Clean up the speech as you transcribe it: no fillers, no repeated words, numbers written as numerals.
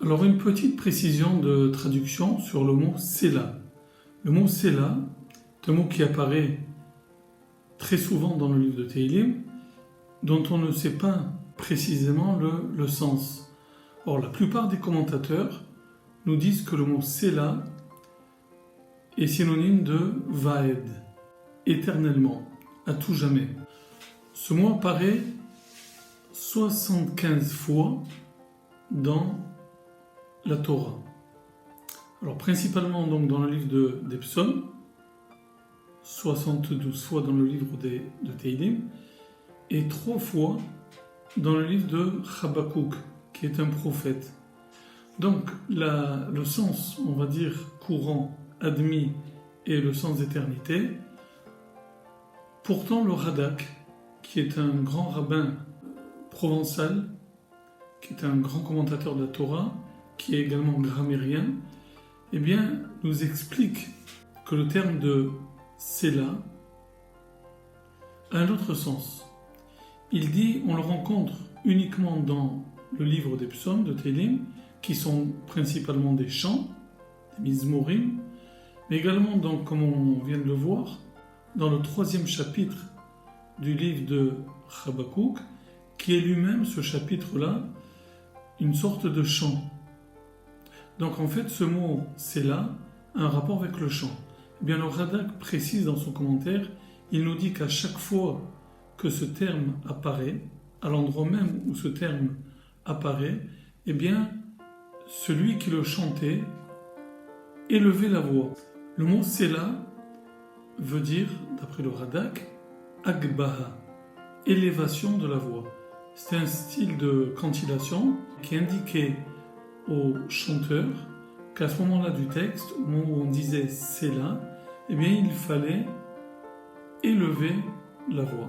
Alors une petite précision de traduction sur le mot Séla. Le mot Séla est un mot qui apparaît très souvent dans le livre de Tehillim, dont on ne sait pas précisément le sens. Or, la plupart des commentateurs nous disent que le mot Séla est synonyme de Vaed, éternellement, à tout jamais. Ce mot apparaît 75 fois dans la Torah. Alors principalement donc dans le livre des Psaumes, 72 fois dans le livre de Tehillim, et 3 fois dans le livre de Habakkuk, qui est un prophète. Donc le sens, on va dire, courant, admis, est le sens d'éternité. Pourtant le Radak, qui est un grand rabbin provençal, qui est un grand commentateur de la Torah, qui est également grammairien, eh bien, nous explique que le terme de Séla a un autre sens. Il dit, on le rencontre uniquement dans le livre des psaumes de Tehillim, qui sont principalement des chants, des mizmorim, mais également, donc, comme on vient de le voir, dans le 3e chapitre du livre de Habakkuk, qui est lui-même, ce chapitre-là, une sorte de chant. Donc en fait, ce mot « Séla » a un rapport avec le chant. Eh bien, le Radak précise dans son commentaire, il nous dit qu'à chaque fois que ce terme apparaît, à l'endroit même où ce terme apparaît, eh bien, celui qui le chantait élevait la voix. Le mot « Séla » veut dire, d'après le Radak, « Agbaha », élévation de la voix. C'est un style de cantillation qui indiquait aux chanteurs qu'à ce moment-là du texte, au moment où on disait « Séla », eh bien il fallait élever la voix.